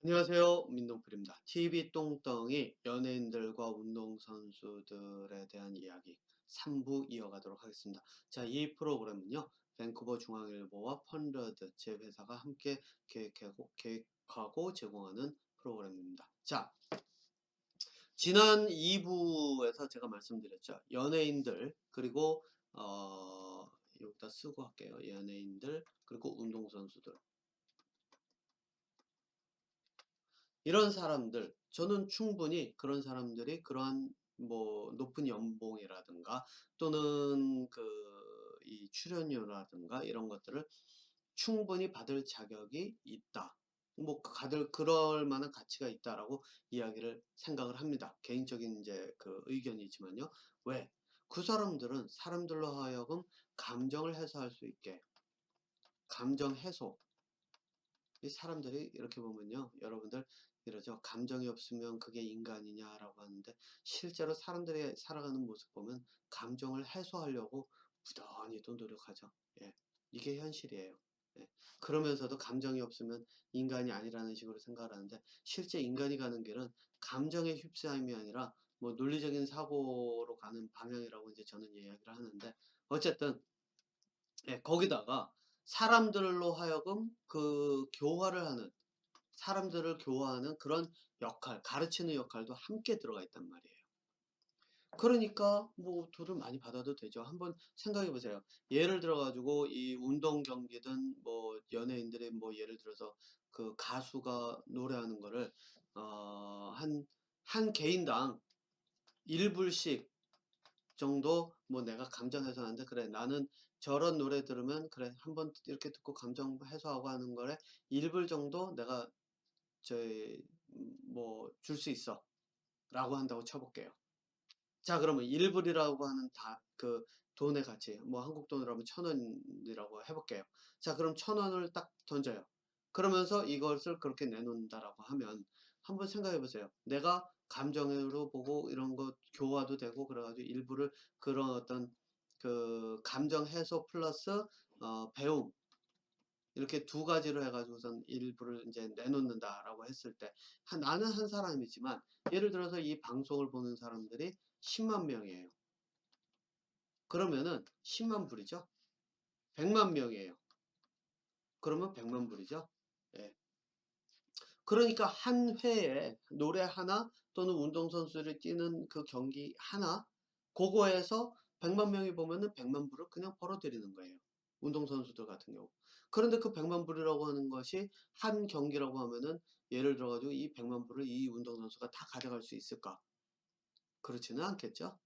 안녕하세요. 민동필입니다. TV 똥덩이 연예인들과 운동선수들에 대한 이야기 3부 이어가도록 하겠습니다. 자, 이 프로그램은요. 밴쿠버 중앙일보와 펀러드 제 회사가 함께 계획하고 제공하는 프로그램입니다. 자, 지난 2부에서 제가 말씀드렸죠. 연예인들 그리고 여기다 쓰고 할게요. 연예인들 그리고 운동선수들. 이런 사람들, 저는 충분히 그런 사람들이 그러한 뭐 높은 연봉이라든가 또는 이 출연료라든가 이런 것들을 충분히 받을 자격이 있다. 뭐 다들 그럴 만한 가치가 있다라고 이야기를 생각을 합니다. 개인적인 이제 의견이지만요. 왜? 그 사람들은 사람들로 하여금 감정을 해소할 수 있게 감정 해소 이 사람들이 이렇게 보면요. 여러분들 이러죠. 감정이 없으면 그게 인간이냐라고 하는데 실제로 사람들이 살아가는 모습 보면 감정을 해소하려고 부단히 또 노력하죠. 예. 이게 현실이에요. 예. 그러면서도 감정이 없으면 인간이 아니라는 식으로 생각을 하는데 실제 인간이 가는 길은 감정의 휩싸임이 아니라 뭐 논리적인 사고로 가는 방향이라고 이제 저는 이야기를 하는데 어쨌든 예, 거기다가 사람들로 하여금 교화를 하는 사람들을 교화하는 그런 역할, 가르치는 역할도 함께 들어가 있단 말이에요. 그러니까 뭐 돈을 많이 받아도 되죠. 한번 생각해 보세요. 예를 들어 가지고 이 운동 경기든 뭐 연예인들이 뭐 예를 들어서 그 가수가 노래하는 거를 한 개인당 1불씩 정도 뭐 내가 감정 해소하는데 그래 나는 저런 노래 들으면 그래 한번 이렇게 듣고 감정 해소하고 하는 거래 1불 정도 내가 저희 뭐 줄 수 있어 라고 한다고 쳐볼게요. 자 그러면 1불이라고 하는 돈의 가치 뭐 한국 돈으로 하면 1,000원이라고 해볼게요. 자 그럼 1,000원을 딱 던져요. 그러면서 이것을 그렇게 내놓는다라고 하면 한번 생각해 보세요. 내가 감정으로 보고 이런 거 교화도 되고 그래 가지고 일부를 그런 어떤 감정 해소 플러스 배움 이렇게 두 가지로 해 가지고선 일부를 이제 내놓는다라고 했을 때 나는 한 사람이지만 예를 들어서 이 방송을 보는 사람들이 10만 명이에요. 그러면은 10만 불이죠. 100만 명이에요. 그러면 100만 불이죠. 예. 그러니까 한 회에 노래 하나 또는 운동선수들이 뛰는 그 경기 하나 그거에서 100만 명이 보면은 100만 불을 그냥 벌어들이는 거예요. 운동선수들 같은 경우. 그런데 그 100만 불이라고 하는 것이 한 경기라고 하면은 예를 들어 가지고 이 100만 불을 이 운동선수가 다 가져갈 수 있을까? 그렇지는 않겠죠.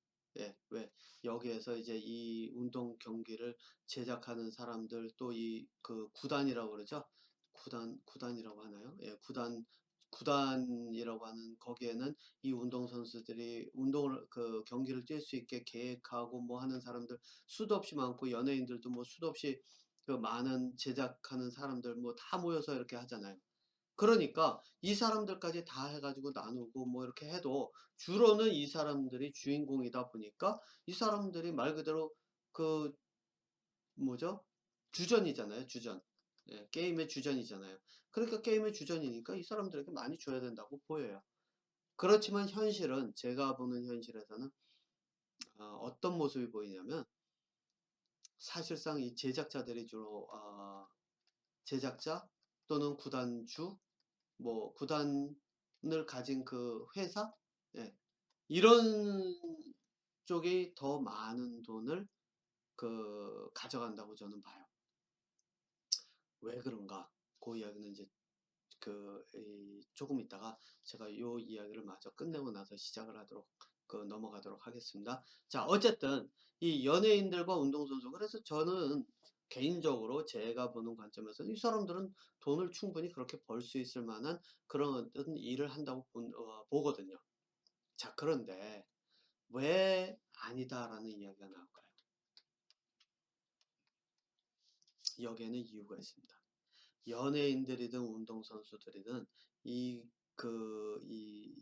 예. 왜? 여기에서 이제 이 운동 경기를 제작하는 사람들 또 구단이라고 그러죠. 구단이라고 하나요? 예. 구단이라고 하는 거기에는 이 운동선수들이 운동을 경기를 뛸 수 있게 계획하고 뭐 하는 사람들 수도 없이 많고 연예인들도 뭐 수도 없이 많은 제작하는 사람들 뭐 다 모여서 이렇게 하잖아요. 그러니까 이 사람들까지 다 해 가지고 나누고 뭐 이렇게 해도 주로는 이 사람들이 주인공이다 보니까 이 사람들이 말 그대로 그 뭐죠? 주전이잖아요, 주전. 예, 게임의 주전이잖아요. 그러니까 게임의 주전이니까 이 사람들에게 많이 줘야 된다고 보여요. 그렇지만 현실은 제가 보는 현실에서는 어떤 모습이 보이냐면 사실상 이 제작자들이 주로 제작자 또는 구단주 뭐 구단을 가진 그 회사 예. 이런 쪽이 더 많은 돈을 가져간다고 저는 봐요. 왜 그런가? 그 이야기는 이제 조금 있다가 제가 요 이야기를 마저 끝내고 나서 시작을 하도록 넘어가도록 하겠습니다. 자, 어쨌든 이 연예인들과 운동선수 그래서 저는 개인적으로 제가 보는 관점에서 이 사람들은 돈을 충분히 그렇게 벌 수 있을 만한 그런 어떤 일을 한다고 보거든요. 자, 그런데 왜 아니다라는 이야기가 나올까요? 여기에는 이유가 있습니다. 연예인들이든 운동선수들이든 이 이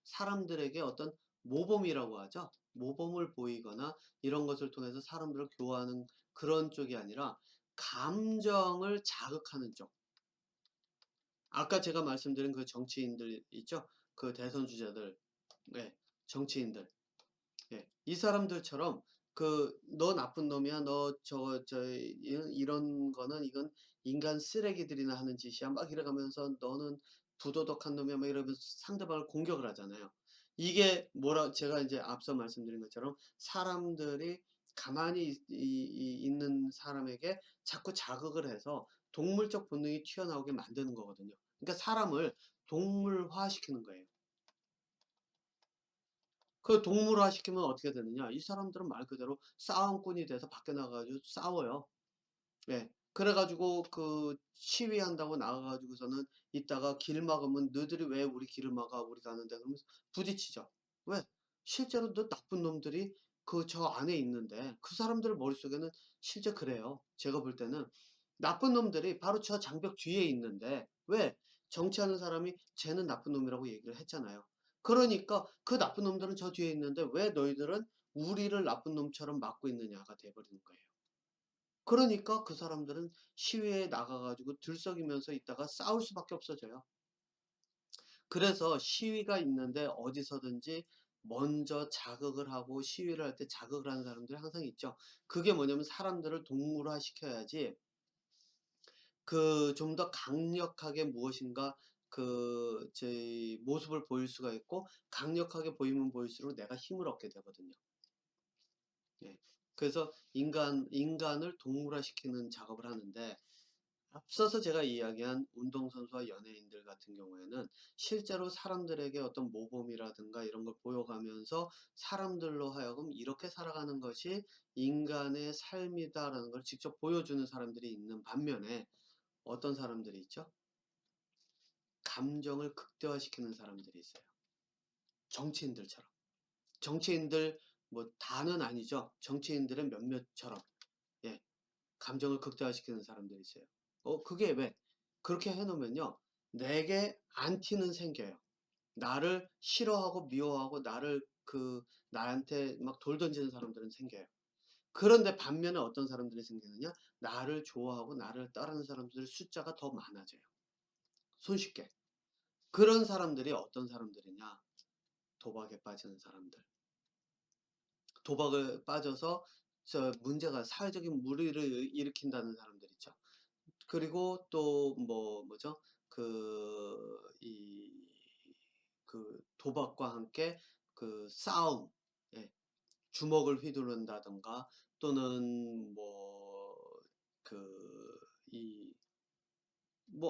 사람들에게 어떤 모범이라고 하죠. 모범을 보이거나 이런 것을 통해서 사람들을 교화하는 그런 쪽이 아니라 감정을 자극하는 쪽. 아까 제가 말씀드린 그 정치인들 있죠? 그 대선 주자들. 네. 정치인들. 예. 이 사람들처럼 그 "너 나쁜 놈이야. 너 이런 거는 이건 인간 쓰레기들이나 하는 짓이야." 막 이래 가면서 "너는 부도덕한 놈이야." 막 이러면서 상대방을 공격을 하잖아요. 이게 뭐라 제가 인제 앞서 말씀드린 것처럼 사람들이 가만히 있는 사람에게 자꾸 자극을 해서 동물적 본능이 튀어나오게 만드는 거거든요. 그러니까 사람을 동물화시키는 거예요. 그 동물화 시키면 어떻게 되느냐. 이 사람들은 말 그대로 싸움꾼이 돼서 밖에 나가 가지고 싸워요. 예. 그래 가지고 그 시위한다고 나가 가지고서는 이따가 길 막으면 "너희들이 왜 우리 길을 막아? 우리 가는데." 그러면서 부딪히죠. 왜? 실제로 너 나쁜 놈들이 그 저 안에 있는데 그 사람들 머릿속에는 실제 그래요. 제가 볼 때는 나쁜 놈들이 바로 저 장벽 뒤에 있는데 왜? 정치하는 사람이 쟤는 나쁜 놈이라고 얘기를 했잖아요. 그러니까 그 나쁜 놈들은 저 뒤에 있는데 왜 너희들은 우리를 나쁜 놈처럼 막고 있느냐가 돼 버리는 거예요. 그러니까 그 사람들은 시위에 나가 가지고 들썩이면서 있다가 싸울 수밖에 없어져요. 그래서 시위가 있는데 어디서든지 먼저 자극을 하고 시위를 할 때 자극을 하는 사람들이 항상 있죠. 그게 뭐냐면 사람들을 동물화 시켜야지 그 좀 더 강력하게 무엇인가 그 저희 모습을 보일 수가 있고 강력하게 보이면 보일수록 내가 힘을 얻게 되거든요. 예. 그래서 인간을 동물화시키는 작업을 하는데 앞서서 제가 이야기한 운동선수와 연예인들 같은 경우에는 실제로 사람들에게 어떤 모범이라든가 이런 걸 보여가면서 사람들로 하여금 이렇게 살아가는 것이 인간의 삶이다라는 걸 직접 보여주는 사람들이 있는 반면에 어떤 사람들이 있죠? 감정을 극대화시키는 사람들이 있어요. 정치인들처럼. 정치인들 뭐 다는 아니죠. 정치인들의 몇몇처럼. 예. 감정을 극대화시키는 사람들이 있어요. 그게 왜? 그렇게 해 놓으면요. 내게 안티는 생겨요. 나를 싫어하고 미워하고 나한테 막 돌 던지는 사람들은 생겨요. 그런데 반면에 어떤 사람들이 생기느냐? 나를 좋아하고 나를 따르는 사람들 숫자가 더 많아져요. 손쉽게. 그런 사람들이 어떤 사람들이냐? 도박에 빠지는 사람들. 도박을 빠져서 문제가 사회적인 물의를 일으킨다는 사람들 있죠. 그리고 또 뭐죠? 도박과 함께 그 싸움, 예, 주먹을 휘두른다든가 또는 그 이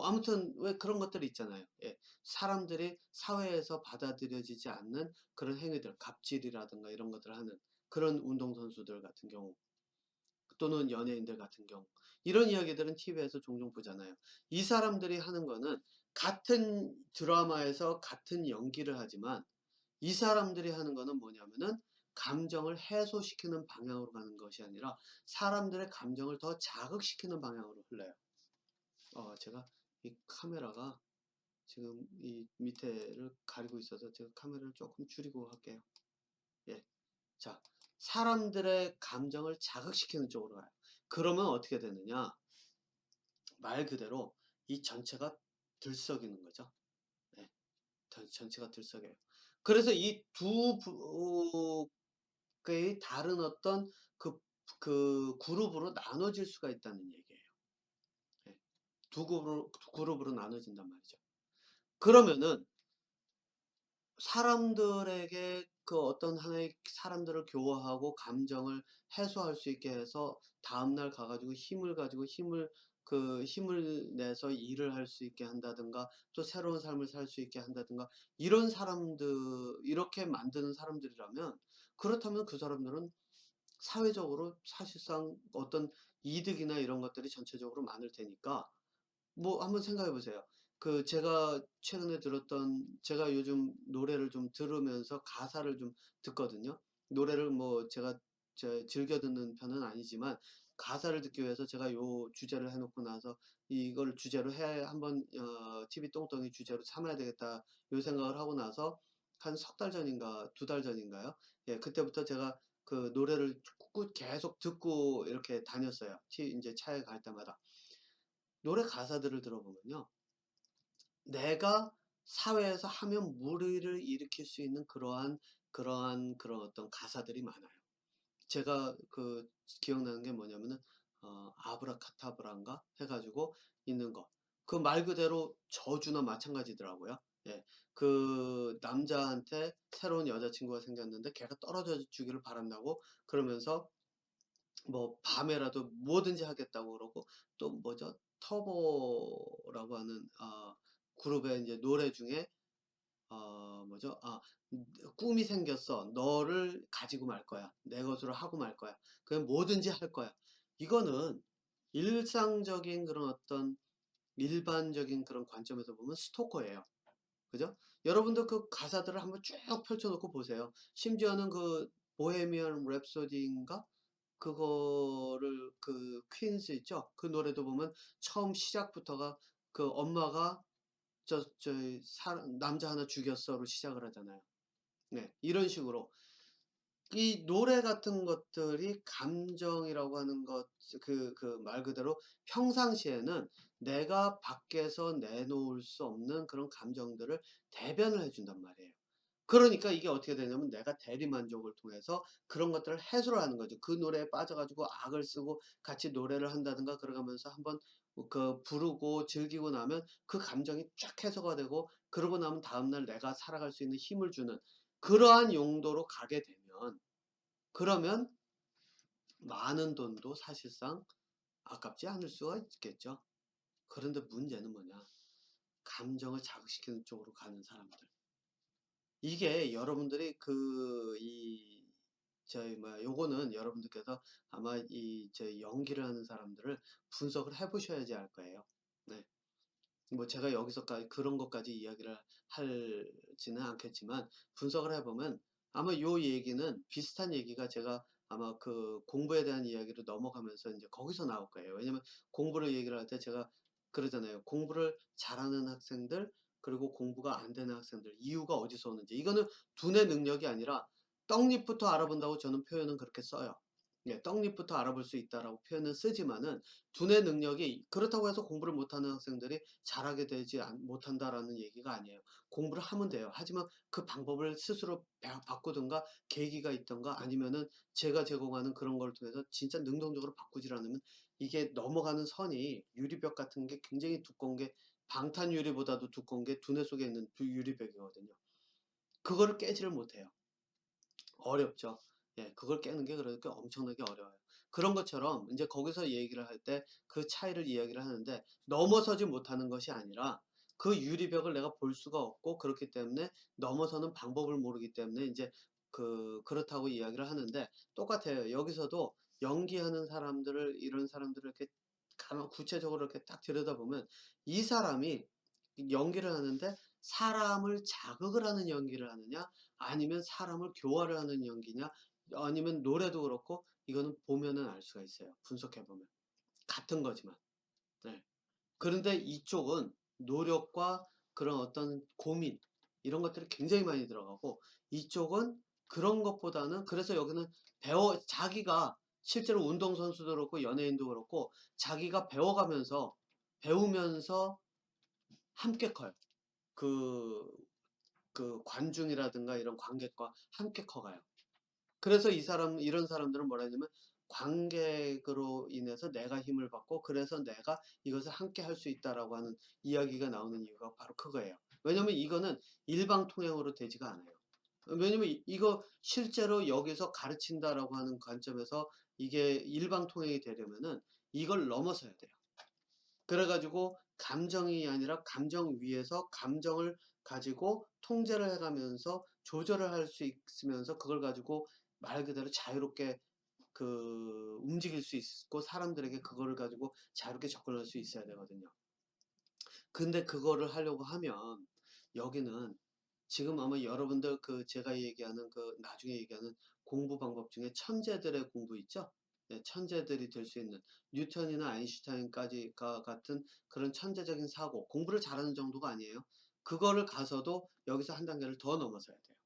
아무튼 왜 그런 것들이 있잖아요. 예. 사람들이 사회에서 받아들여지지 않는 그런 행위들, 갑질이라든가 이런 것들을 하는 그런 운동선수들 같은 경우 또는 연예인들 같은 경우 이런 이야기들은 TV에서 종종 보잖아요. 이 사람들이 하는 거는 같은 드라마에서 같은 연기를 하지만 이 사람들이 하는 거는 뭐냐면은 감정을 해소시키는 방향으로 가는 것이 아니라 사람들의 감정을 더 자극시키는 방향으로 흘러요. 제가 이 카메라가 지금 이 밑에를 가리고 있어서 제가 카메라를 조금 줄이고 할게요. 예. 자, 사람들의 감정을 자극시키는 쪽으로 가요. 그러면 어떻게 되느냐? 말 그대로 이 전체가 들썩이는 거죠. 예. 전체가 들썩여요. 그래서 이 두 개의 다른 어떤 그 그룹으로 나눠질 수가 있다는 얘기예요. 예. 두 그룹으로 나눠진단 말이죠. 그러면은 사람들에게 그 어떤 하나의 사람들을 교화하고 감정을 해소할 수 있게 해서 다음날 가 가지고 힘을 가지고 힘을 내서 일을 할 수 있게 한다든가 또 새로운 삶을 살 수 있게 한다든가 이런 사람들 이렇게 만드는 사람들이라면 그렇다면 그 사람들은 사회적으로 사실상 어떤 이득이나 이런 것들이 전체적으로 많을 테니까 한번 생각해 보세요. 제가 최근에 제가 요즘 노래를 좀 들으면서 가사를 좀 듣거든요. 노래를 제가 즐겨 듣는 편은 아니지만 가사를 듣기 위해서 제가 요 주제를 해 놓고 나서 '이걸 주제로 해 한번 TV 똥똥이 주제로 삼아야 되겠다.' 요 생각을 하고 나서 한 석 달 전인가 두 달 전인가요? 예, 그때부터 제가 그 노래를 계속 듣고 이렇게 다녔어요. 인제 차에 갈 때마다. 노래 가사들을 들어보면요. 내가 사회에서 하면 무리를 일으킬 수 있는 그런 어떤 가사들이 많아요. 제가 기억나는 게 뭐냐면은 아브라카타브라인가 해 가지고 있는 거. 그 말 그대로 저주나 마찬가지더라고요. 예. 그 남자한테 새로운 여자친구가 생겼는데 걔가 떨어져 주기를 바란다고 그러면서 뭐 밤에라도 뭐든지 하겠다고 그러고, 또 뭐죠? 터보라고 하는 그룹의 인제 노래 중에 뭐죠? "꿈이 생겼어. 너를 가지고 말 거야. 내 것으로 하고 말 거야. 그냥 뭐든지 할 거야." 이거는 일상적인 그런 어떤 일반적인 그런 관점에서 보면 스토커예요. 그죠? 여러분도 그 가사들을 한번 쭉 펼쳐 놓고 보세요. 심지어는 그 보헤미안 랩소디인가? 그거를 퀸스 있죠? 그 노래도 보면 처음 시작부터가 엄마가 저희 남자 하나 죽였어로 시작을 하잖아요. 네. 이런 식으로 이 노래 같은 것들이 감정이라고 하는 것, 말 그대로 평상시에는 내가 밖에서 내놓을 수 없는 그런 감정들을 대변을 해 준단 말이에요. 그러니까 이게 어떻게 되냐면 내가 대리만족을 통해서 그런 것들을 해소를 하는 거죠. 그 노래에 빠져 가지고 악을 쓰고 같이 노래를 한다든가 그러면서 한번 부르고 즐기고 나면 그 감정이 쫙 해소가 되고, 그러고 나면 다음날 내가 살아갈 수 있는 힘을 주는 그러한 용도로 가게 되면, 그러면 많은 돈도 사실상 아깝지 않을 수가 있겠죠. 그런데 문제는 뭐냐? 감정을 자극시키는 쪽으로 가는 사람들. 이게 여러분들이 저희 뭐야 요거는 여러분들께서 아마 저희 연기를 하는 사람들을 분석을 해 보셔야지 알 거예요. 네. 뭐 제가 여기서까지 그런 것까지 이야기를 하지는 않겠지만, 분석을 해 보면 아마 요 얘기는 비슷한 얘기가 제가 아마 공부에 대한 이야기로 넘어가면서 인제 거기서 나올 거예요. 왜냐면 공부를 얘기를 할 때 제가 그러잖아요. 공부를 잘하는 학생들, 그리고 공부가 안 되는 학생들, 이유가 어디서 오는지. 이거는 두뇌 능력이 아니라 떡잎부터 알아본다고 저는 표현은 그렇게 써요. 예. 떡잎부터 알아볼 수 있다라고 표현은 쓰지만은, 두뇌 능력이 그렇다고 해서 공부를 못하는 학생들이 잘하게 되지 못한다라는 얘기가 아니에요. 공부를 하면 돼요. 하지만 그 방법을 스스로 바꾸든가 계기가 있든가, 아니면은 제가 제공하는 그런 걸 통해서 진짜 능동적으로 바꾸질 않으면 이게 넘어가는 선이, 유리벽 같은 게 굉장히 두꺼운 게, 방탄 유리보다도 두꺼운 게 두뇌 속에 있는 유리벽이거든요. 그거를 깨지를 못해요. 어렵죠. 예. 그걸 깨는 게 그러니까 엄청나게 어려워요. 그런 것처럼 인제 거기서 얘기를 할 때 그 차이를 이야기를 하는데, 넘어서지 못하는 것이 아니라 그 유리벽을 내가 볼 수가 없고, 그렇기 때문에 넘어서는 방법을 모르기 때문에 인제 그렇다고 이야기를 하는데, 똑같아요. 여기서도 연기하는 사람들을, 이런 사람들을 이렇게 가만 구체적으로 이렇게 딱 들여다보면, 이 사람이 연기를 하는데 사람을 자극을 하는 연기를 하느냐, 아니면 사람을 교화를 하는 연기냐, 아니면 노래도 그렇고 이거는 보면은 알 수가 있어요, 분석해 보면. 같은 거지만. 네. 그런데 이쪽은 노력과 그런 어떤 고민, 이런 것들이 굉장히 많이 들어가고, 이쪽은 그런 것보다는, 그래서 여기는 자기가 실제로 운동선수도 그렇고 연예인도 그렇고 자기가 배우면서 함께 커요. 그 관중이라든가 이런 관객과 함께 커가요. 그래서 이런 사람들은 뭐라 하냐면, 관객으로 인해서 내가 힘을 받고, 그래서 내가 이것을 함께 할 수 있다라고 하는 이야기가 나오는 이유가 바로 그거예요. 왜냐면 이거는 일방통행으로 되지가 않아요. 왜냐면 이거 실제로 여기서 가르친다라고 하는 관점에서 이게 일방통행이 되려면은 이걸 넘어서야 돼요. 그래 가지고 감정이 아니라 감정 위에서 감정을 가지고 통제를 해 가면서 조절을 할 수 있으면서, 그걸 가지고 말 그대로 자유롭게 움직일 수 있고, 사람들에게 그거를 가지고 자유롭게 접근할 수 있어야 되거든요. 근데 그거를 하려고 하면 여기는 지금 아마 여러분들 제가 얘기하는 나중에 얘기하는 공부 방법 중에 천재들의 공부 있죠? 네, 천재들이 될 수 있는 뉴턴이나 아인슈타인까지가 같은 그런 천재적인 사고, 공부를 잘하는 정도가 아니에요. 그거를 가서도 여기서 한 단계를 더 넘어서야 돼요.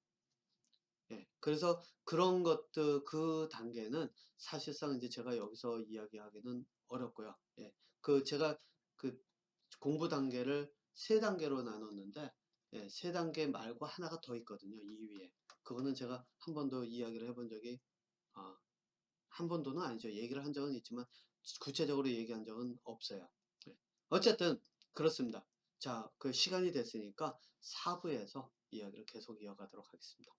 예. 그래서 그런 것들, 그 단계는 사실상 이제 제가 여기서 이야기하기는 어렵고요. 예. 제가 그 공부 단계를 세 단계로 나눴는데 예 3단계 말고 하나가 더 있거든요, 이 위에. 그거는 제가 한 번도 이야기를 해본 적이 아 한 번도는 아니죠. 얘기를 한 적은 있지만 구체적으로 얘기한 적은 없어요. 네. 어쨌든 그렇습니다. 자, 그 시간이 됐으니까 4 부에서 이야기를 계속 이어가도록 하겠습니다.